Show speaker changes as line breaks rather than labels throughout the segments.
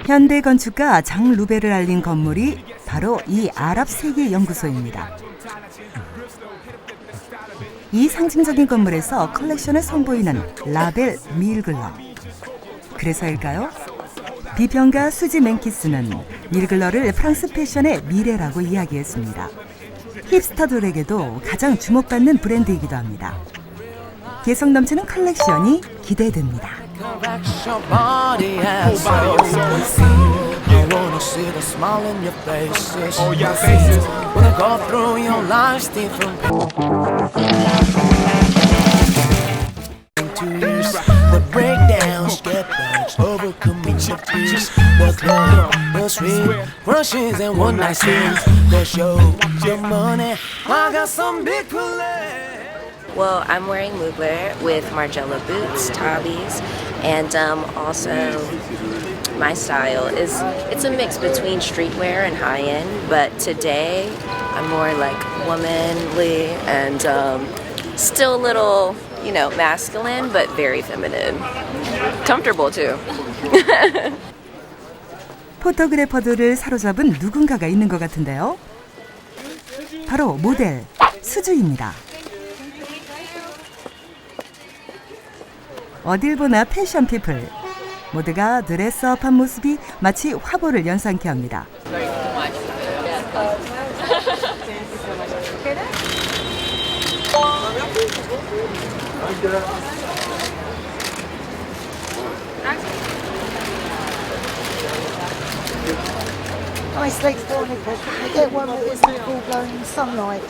현대 건축가 장 루베를 알린 건물이 바로 이 아랍 세계 연구소입니다. 이 상징적인 건물에서 컬렉션을 선보이는 라벨 밀글러. 그래서일까요? 비평가 수지 맨키스는 밀글러를 프랑스 패션의 미래라고 이야기했습니다. 힙스터들에게도 가장 주목받는 브랜드이기도 합니다. 개성 넘치는 컬렉션이 기대됩니다.
The breakdowns get bags, overcome each of these. The club, the street, crushes and one night stands. The show, the money, I got some big plans.
Well, I'm wearing MUGLER with Margiela boots, tabbies, and also my style is, it's a mix between streetwear and high-end, but today I'm more like womanly and still a little, you know, masculine, but very feminine. Comfortable too.
포토그래퍼들을 사로잡은 누군가가 있는 것 같은데요. 바로 모델 수주입니다. 어딜 보나 패션 피플. 모두가 드레스업한 모습이 마치 화보를 연상케 합니다.
Nice legs for me, but I get one that isn't full-blown sunlight.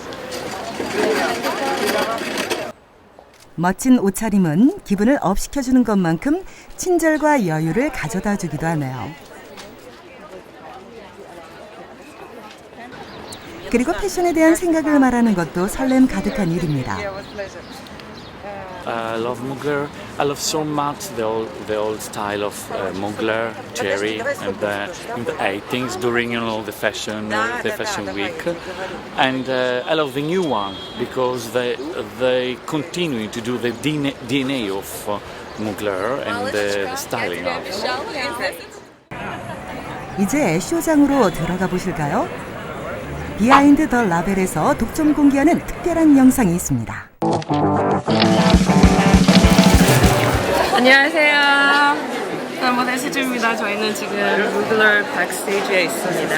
멋진 옷차림은 기분을 업시켜주는 것만큼 친절과 여유를 가져다 주기도 하네요. 그리고 패션에 대한 생각을 말하는 것도 설렘 가득한 일입니다.
I love MUGLER. I love so much the old style of MUGLER, Cherry, and in the 80s during the fashion week. And I love the new one because they continue to do the DNA of MUGLER and the styling of it.
이제 쇼장으로 들어가 보실까요? 비하인드 더 라벨에서 독점 공개하는 특별한 영상이 있습니다.
안녕하세요. 모델 수주입니다. 저희는 지금 무글러 백스테이지에 있습니다.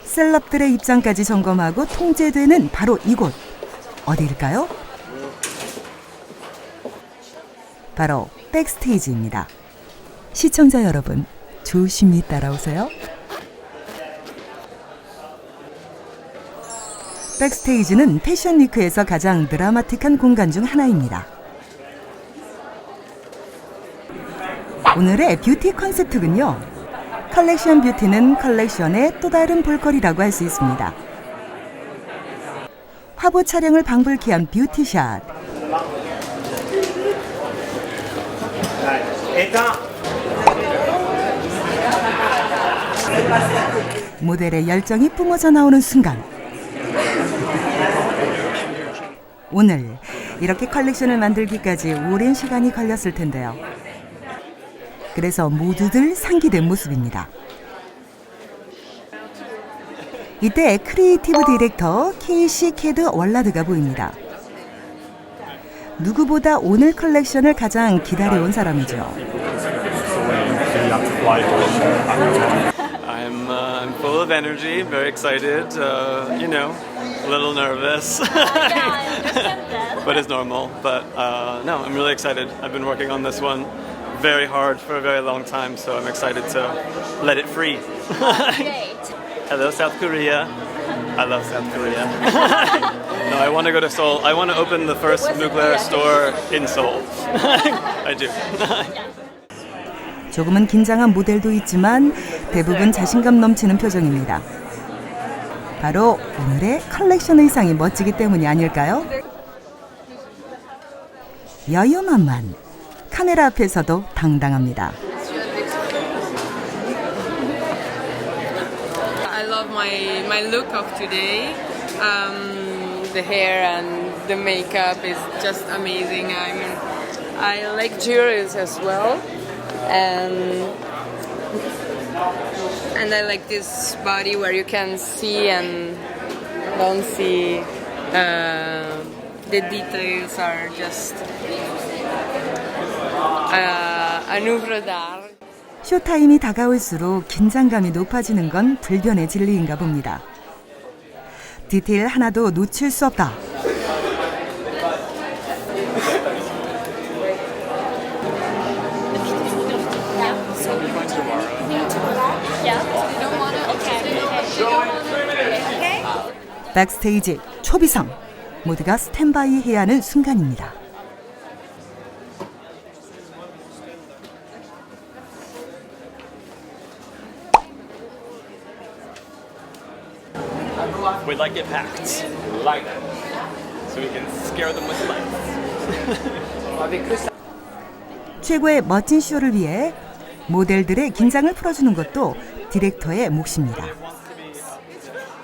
셀럽들의 입장까지 점검하고 통제되는 바로 이곳. 어디일까요? 바로 백스테이지입니다. 시청자 여러분, 조심히 따라오세요. 백스테이지는 패션 위크에서 가장 드라마틱한 공간 중 하나입니다. 오늘의 뷰티 컨셉트군요. 컬렉션 뷰티는 컬렉션의 또 다른 볼거리라고 할 수 있습니다. 화보 촬영을 방불케 한 뷰티샷. 모델의 열정이 뿜어져 나오는 순간. 오늘 이렇게 컬렉션을 만들기까지 오랜 시간이 걸렸을 텐데요. 그래서 모두들 상기된 모습입니다. 이때 크리에이티브 디렉터 케이시 캐드 월라드가 보입니다. 누구보다 오늘 컬렉션을 가장 기다려온 사람이죠.
I'm full of energy, very excited, you know, a little nervous, but it's normal. But no, I'm really excited. I've been working on this one very hard for a very long time, so I'm excited to let it free. Hello, South Korea. I love South Korea. No, I want to go to Seoul. I want to open the first MUGLER store in Seoul. I do.
조금은 긴장한 모델도 있지만 대부분 자신감 넘치는 표정입니다. 바로 오늘의 컬렉션 의상이 멋지기 때문이 아닐까요? 여유만만, 카메라 앞에서도 당당합니다.
I love my look of today. The hair and the makeup is just amazing. I like jewelries as well, and I like this body where you can see and don't see. The details are just an œuvre d'art.
쇼타임이 다가올수록 긴장감이 높아지는 건 불변의 진리인가 봅니다. 디테일 하나도 놓칠 수 없다. 백스테이지 초비상 모두가 스탠바이 해야 하는 순간입니다.
We like it packed. Like that. So we can scare them with lights.
최고의 멋진 쇼를 위해 모델들의 긴장을 풀어주는 것도 디렉터의 몫입니다.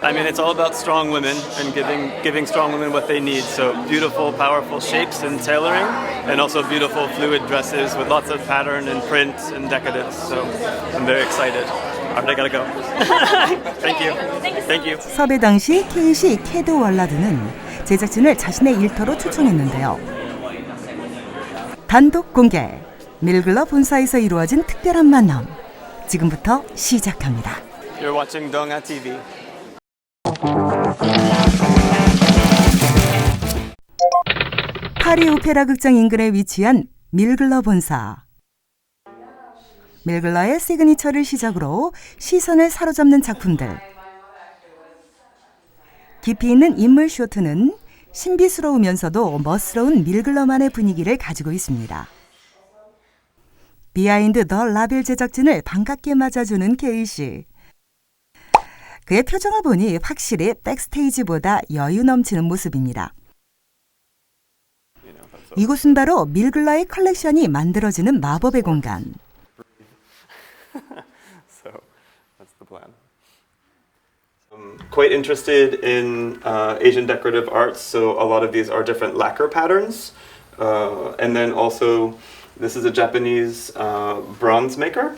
I mean, it's all about strong women and giving strong women what they need. So beautiful, powerful shapes and tailoring, and also beautiful fluid dresses with lots of pattern and print and decadence. So I'm very excited. All right, I gotta go. Thank you. Thank you.
섭외 당시 케이시 캐드 월라드는 제작진을 자신의 일터로 초청했는데요. 단독 공개, 밀글러 본사에서 이루어진 특별한 만남. 지금부터 시작합니다.
You're watching Donga TV.
파리 오페라 극장 인근에 위치한 밀글러 본사. 밀글러의 시그니처를 시작으로 시선을 사로잡는 작품들. 깊이 있는 인물 쇼트는 신비스러우면서도 멋스러운 밀글러만의 분위기를 가지고 있습니다. 비하인드 더 라벨 제작진을 반갑게 맞아주는 케이씨. 그의 표정을 보니 확실히 백스테이지보다 여유 넘치는 모습입니다. 이곳은 바로 밀글러의 컬렉션이 만들어지는 마법의 공간.
So that's the plan. I'm quite interested in Asian decorative arts, so a lot of these are different lacquer patterns. And then also, this is a Japanese bronze maker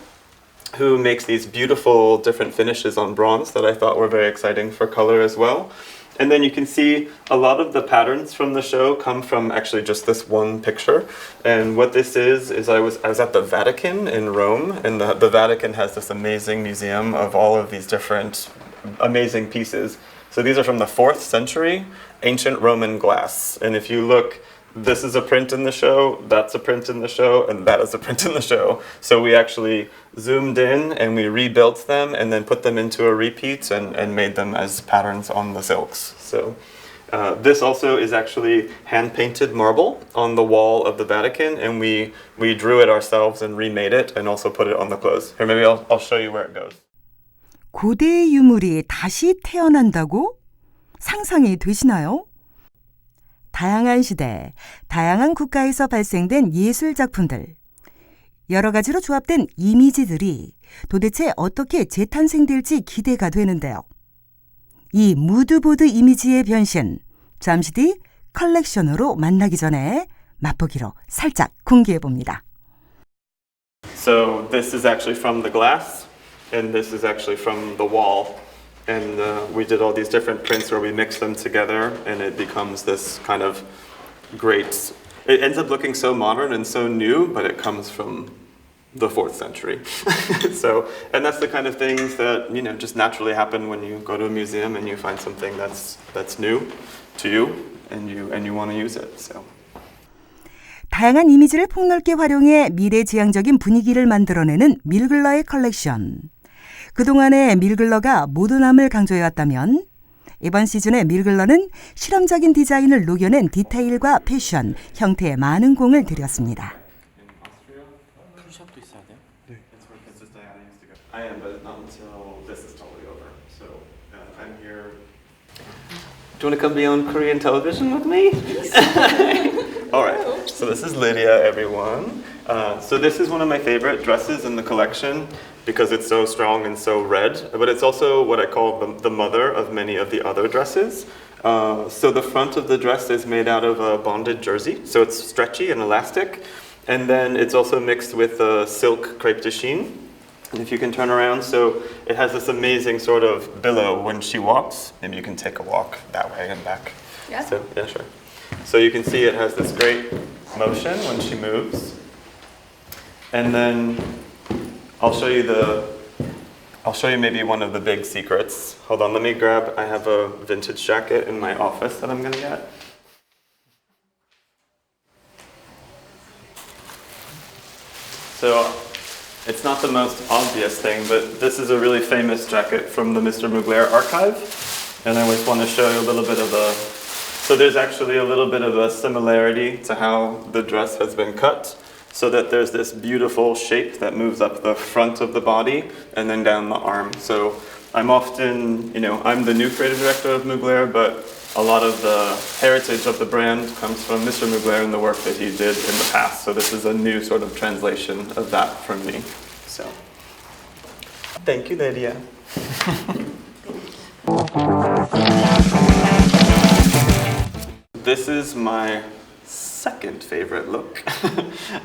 who makes these beautiful different finishes on bronze that I thought were very exciting for color as well. And then you can see a lot of the patterns from the show come from actually just this one picture. And what this is I was at the Vatican in Rome, and the Vatican has this amazing museum of all of these different amazing pieces. So these are from the 4th century, ancient Roman glass. And if you look, this is a print in the show, that's a print in the show, and that is a print in the show. So we actually zoomed in and we rebuilt them and then put them into a repeat and made them as patterns on the silks. So this also is actually hand-painted marble on the wall of the Vatican, and we drew it ourselves and remade it and also put it on the clothes. Here, maybe I'll show you where it goes.
고대의 유물이 다시 태어난다고? 상상이 되시나요? 다양한 시대, 다양한 국가에서 발생된 예술 작품들, 여러 가지로 조합된 이미지들이 도대체 어떻게 재탄생될지 기대가 되는데요. 이 무드보드 이미지의 변신, 잠시 뒤 컬렉션으로 만나기 전에 맛보기로 살짝 공개해봅니다.
So this is actually from the glass, and this is actually from the wall. And we did all these different prints where we mix them together, and it becomes this kind of great. It ends up looking so modern and so new, but it comes from the 4th century. So, and that's the kind of things that just naturally happen when you go to a museum and you find something that's new to you, and you want to use it. So.
다양한 이미지를 폭넓게 활용해 미래지향적인 분위기를 만들어내는 밀글러의 컬렉션. 그동안의 밀글러가 모던함을 강조해왔다면 이번 시즌의 밀글러는 실험적인 디자인을 녹여낸 디테일과 패션, 형태에 많은 공을 들였습니다.
I am, but not until this is totally over. So I'm here. Do you want to come be on Korean television with me? All right. So this is Lydia, everyone. So this is one of my favorite dresses in the collection because it's so strong and so red, but it's also what I call the mother of many of the other dresses. So the front of the dress is made out of a bonded jersey, so it's stretchy and elastic. And then it's also mixed with silk crepe de chine. And if you can turn around, so it has this amazing sort of billow when she walks. Maybe you can take a walk that way and back.
Yeah.
So, yeah, sure. So you can see it has this great motion when she moves. And then I'll show you maybe one of the big secrets. Hold on, let me grab, I have a vintage jacket in my office that I'm gonna get. So it's not the most obvious thing, but this is a really famous jacket from the Mr. Mugler archive. And I always want to show you a little bit of so there's actually a little bit of a similarity to how the dress has been cut, so that there's this beautiful shape that moves up the front of the body and then down the arm. So I'm often, I'm the new creative director of Mugler, but a lot of the heritage of the brand comes from Mr. Mugler and the work that he did in the past. So this is a new sort of translation of that from me. So, thank you, Lydia. This is my second favorite look.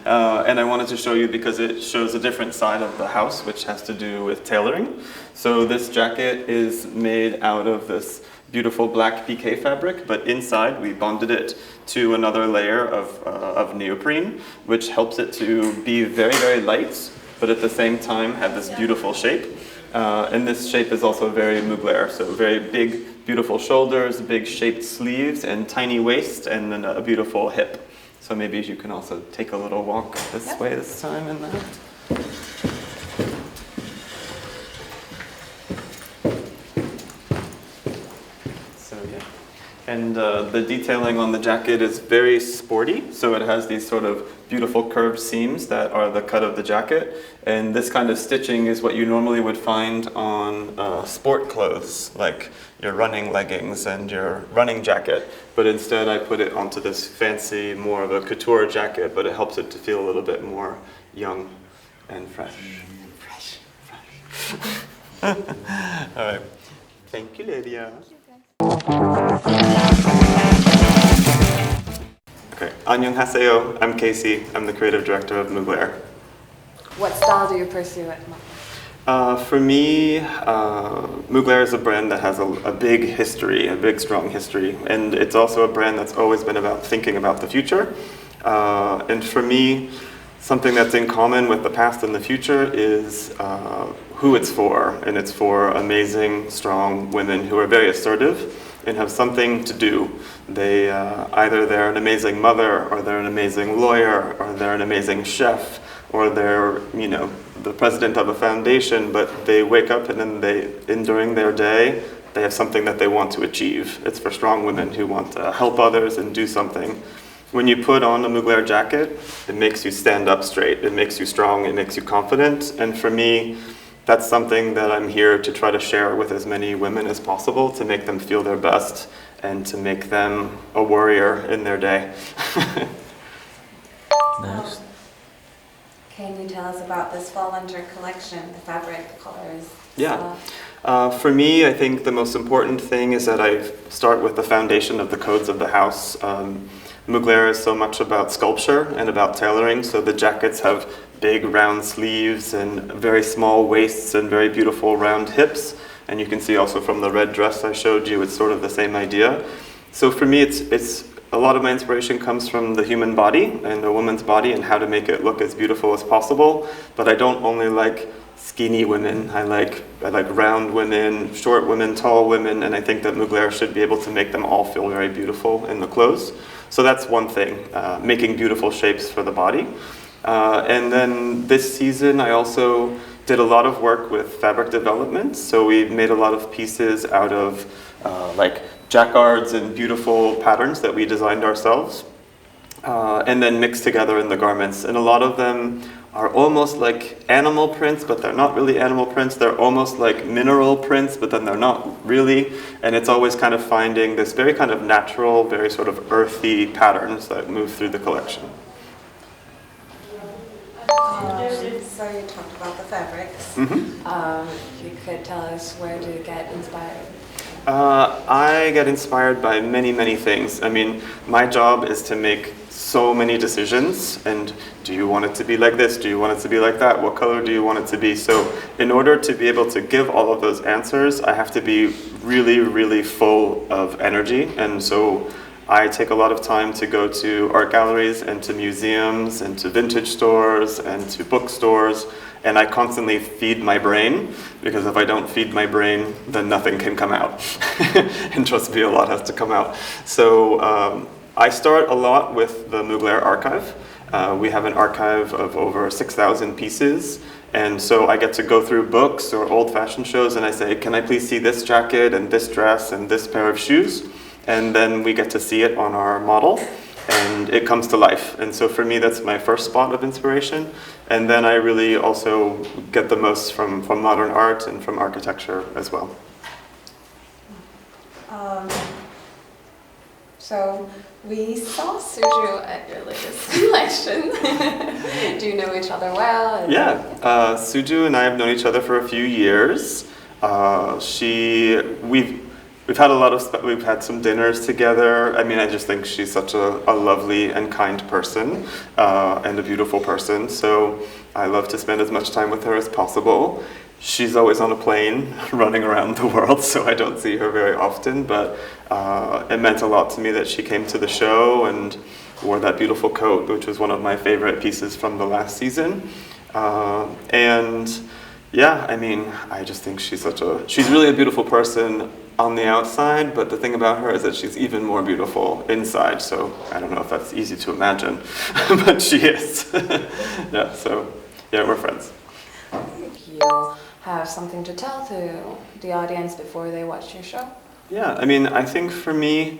And I wanted to show you because it shows a different side of the house, which has to do with tailoring. So this jacket is made out of this beautiful black piqué fabric, but inside we bonded it to another layer of neoprene, which helps it to be very, very light, but at the same time have this beautiful shape. And this shape is also very Mugler, so very big, beautiful shoulders, big shaped sleeves, and tiny waist, and then a beautiful hip. So maybe you can also take a little walk this way this time and that. So yeah. And the detailing on the jacket is very sporty, so it has these sort of beautiful curved seams that are the cut of the jacket. And this kind of stitching is what you normally would find on sport clothes, like your running leggings and your running jacket. But instead I put it onto this fancy, more of a couture jacket, but it helps it to feel a little bit more young and fresh. All right. Thank you, Lydia. Okay, annyeonghaseyo, I'm Casey. I'm the creative director of Mugler.
What style do you pursue at MUGLER?
For me, Mugler is a brand that has a big history, a big strong history, and it's also a brand that's always been about thinking about the future. And for me, something that's in common with the past and the future is who it's for, and it's for amazing, strong women who are very assertive and have something to do. They either they're an amazing mother, or they're an amazing lawyer, or they're an amazing chef, or they're the president of a foundation, but they wake up and then during their day they have something that they want to achieve. It's for strong women who want to help others and do something. When you put on a Mugler jacket, it makes you stand up straight, it makes you strong, it makes you confident, and for me, that's something that I'm here to try to share with as many women as possible, to make them feel their best and to make them a warrior in their day.
Nice. Can you tell us about this fall-winter collection, the fabric, the colors?
Yeah. For me, I think the most important thing is that I start with the foundation of the codes of the house. Mugler is so much about sculpture and about tailoring, so the jackets have big round sleeves and very small waists and very beautiful round hips. And you can see also from the red dress I showed you, it's sort of the same idea. So for me, it's a lot of my inspiration comes from the human body and a woman's body and how to make it look as beautiful as possible. But I don't only like skinny women. I like round women, short women, tall women, and I think that Mugler should be able to make them all feel very beautiful in the clothes. So that's one thing, making beautiful shapes for the body. And then this season I also did a lot of work with fabric development. So we made a lot of pieces out of like jacquards and beautiful patterns that we designed ourselves, and then mixed together in the garments. And a lot of them are almost like animal prints, but they're not really animal prints. They're almost like mineral prints, but then they're not really. And it's always kind of finding this very kind of natural, very sort of earthy patterns that move through the collection.
So you talked about the fabrics.
Mm-hmm.
You could tell us where to get inspired.
I get inspired by many, many things. I mean, my job is to make so many decisions, and do you want it to be like this? Do you want it to be like that? What color do you want it to be? So in order to be able to give all of those answers, I have to be really, really full of energy. And so I take a lot of time to go to art galleries and to museums and to vintage stores and to bookstores, and I constantly feed my brain, because if I don't feed my brain, then nothing can come out. And trust me, a lot has to come out. So I start a lot with the MUGLER archive. We have an archive of over 6,000 pieces, and so I get to go through books or old fashion shows and I say, can I please see this jacket and this dress and this pair of shoes? And then we get to see it on our model, and it comes to life. And so for me, that's my first spot of inspiration. And then I really also get the most from modern art and from architecture as well.
So we saw Suju at your latest collection. Do you know each other well?
Yeah, Suju and I have known each other for a few years. We've had some dinners together. I mean, I just think she's such a lovely and kind person, and a beautiful person. So I love to spend as much time with her as possible. She's always on a plane running around the world, so I don't see her very often, but it meant a lot to me that she came to the show and wore that beautiful coat, which was one of my favorite pieces from the last season. And yeah, I mean, I just think she's really a beautiful person on the outside, but the thing about her is that she's even more beautiful inside, so I don't know if that's easy to imagine, but she is. Yeah, so yeah, we're friends.
You have something to tell to the audience before they watch your show?
Yeah, I mean, I think for me,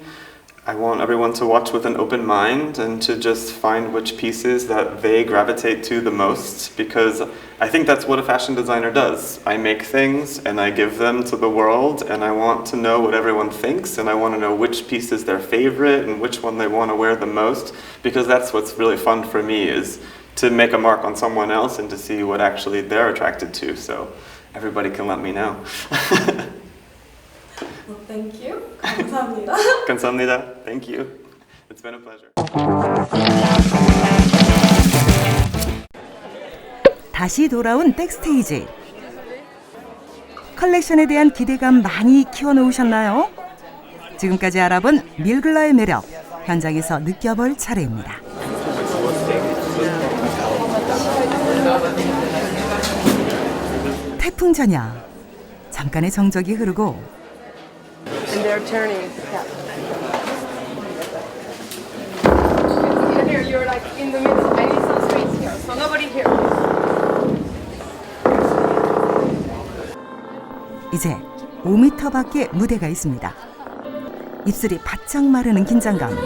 I want everyone to watch with an open mind and to just find which pieces that they gravitate to the most, because I think that's what a fashion designer does. I make things and I give them to the world, and I want to know what everyone thinks, and I want to know which piece is their favorite and which one they want to wear the most, because that's what's really fun for me, is to make a mark on someone else and to see what actually they're attracted to. So everybody can let me know.
Well, thank you. 감사합니다.
감사합니다. Thank you. It's been a pleasure.
다시 돌아온 백스테이지. 컬렉션에 대한 기대감 많이 키워놓으셨나요? 지금까지 알아본 밀글러의 매력, 현장에서 느껴볼 차례입니다. 태풍 전야, 잠깐의 정적이 흐르고
And they're turning. Here, you're like in the middle. I need some space here, so nobody here.
이제 5m 밖에 무대가 있습니다. 입술이 바짝 마르는 긴장감.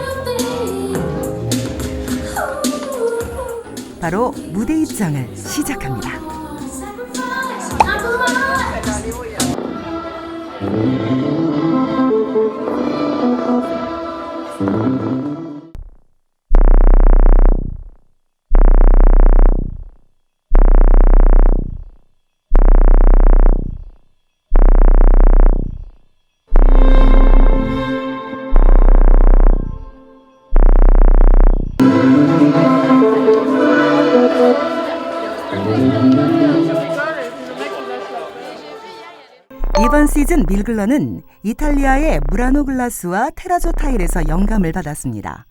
바로 무대 입장을 시작합니다. 이번 시즌 밀글러는 이탈리아의 무라노 글라스와 테라조 타일에서 영감을 받았습니다.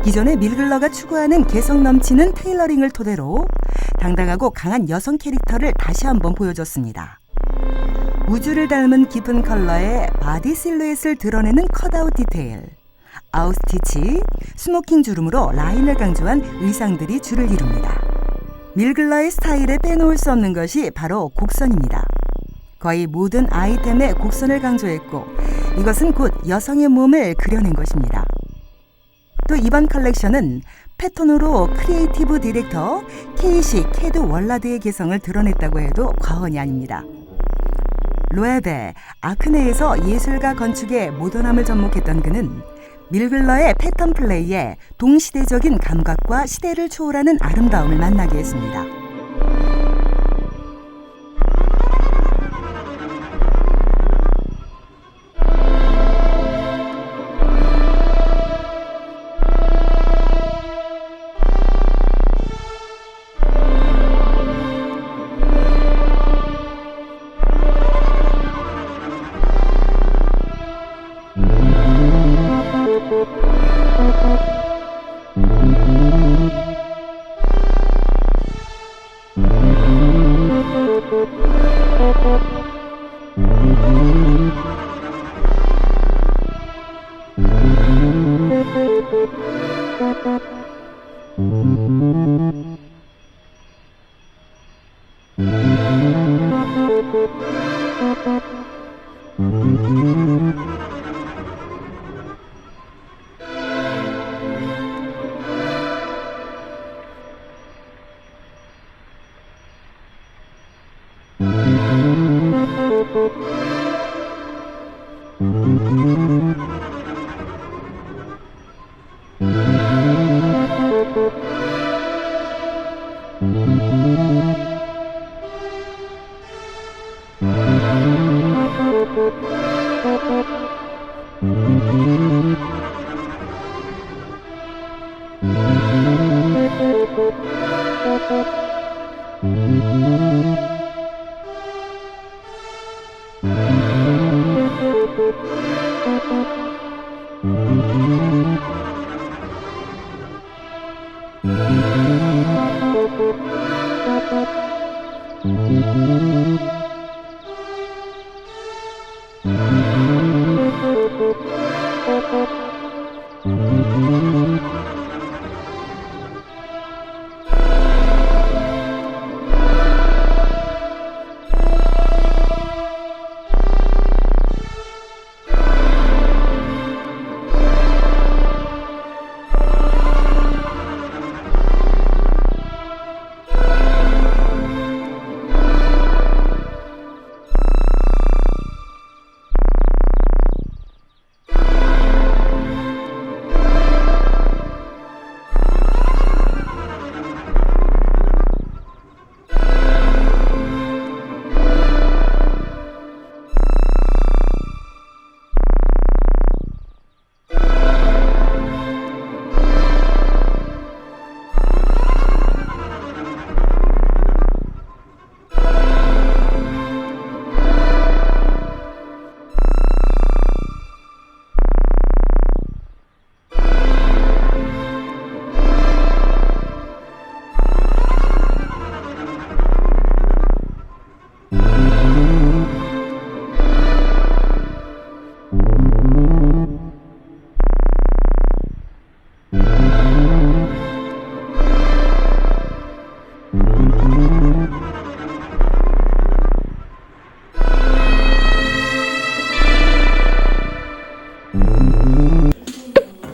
기존의 밀글러가 추구하는 개성 넘치는 테일러링을 토대로 당당하고 강한 여성 캐릭터를 다시 한번 보여줬습니다. 우주를 닮은 깊은 컬러의 바디 실루엣을 드러내는 컷아웃 디테일, 아웃스티치, 스모킹 주름으로 라인을 강조한 의상들이 줄을 이룹니다. 밀글러의 스타일에 빼놓을 수 없는 것이 바로 곡선입니다. 거의 모든 아이템에 곡선을 강조했고, 이것은 곧 여성의 몸을 그려낸 것입니다. 또 이번 컬렉션은 패턴으로 크리에이티브 디렉터 케이시 캐드 월라드의 개성을 드러냈다고 해도 과언이 아닙니다. 로에베, 아크네에서 예술가 건축의 모던함을 접목했던 그는 밀글러의 패턴 플레이에 동시대적인 감각과 시대를 초월하는 아름다움을 만나게 했습니다.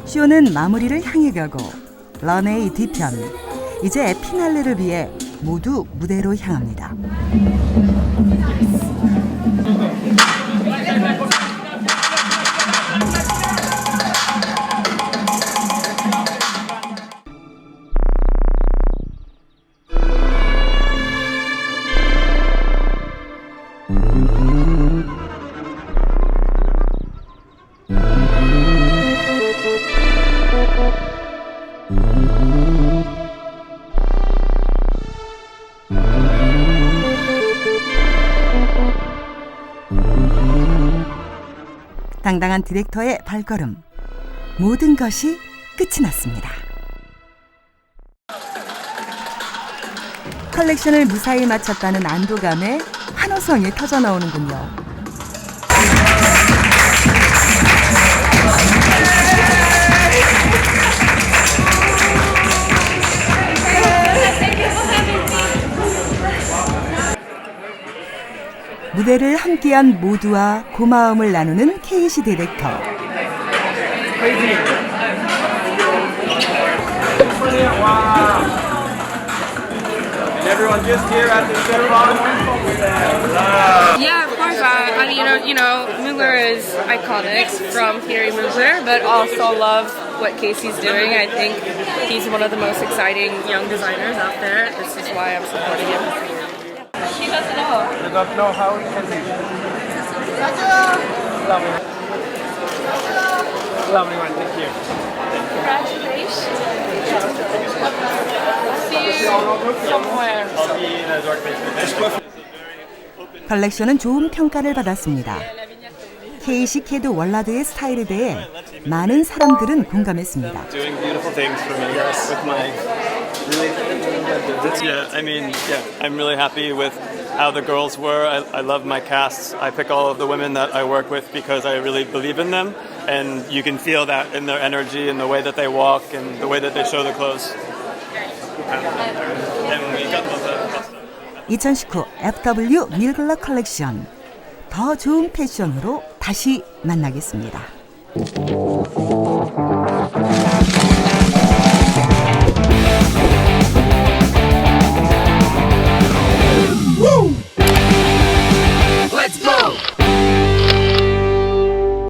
쇼는 마무리를 향해 가고 런웨이 뒤편, 이제 피날레를 위해 모두 무대로 향합니다. 당당한 디렉터의 발걸음, 모든 것이 끝이 났습니다. 컬렉션을 무사히 마쳤다는 안도감에 환호성이 터져나오는군요. 무대를 함께한 모두와 고마움을 나누는 케이시 디렉터.
Yeah, of course. I mean, Mugler is iconic from Thierry Mugler, but also love what Casey's doing. I think he's one of the most exciting young designers out there. This is why I'm supporting him. She doesn't know.
You don't know how he can be. Lovely. Lovely one, thank you.
Congratulations. See you somewhere.
I'll be in a dark basement.
컬렉션은 좋은 평가를 받았습니다. 케이시 캐드 월라드의 스타일에 대해 많은 사람들은 공감했습니다.
Doing beautiful things for me with my yeah, I mean, yeah, I'm really happy with how the girls were. I love my casts. I pick all of the women that I work with because I really believe in them, and you can feel that in their energy and the way that they walk and the way that they show the clothes. And we got the
2019 FW 밀글러 컬렉션, 더 좋은 패션으로 다시 만나겠습니다.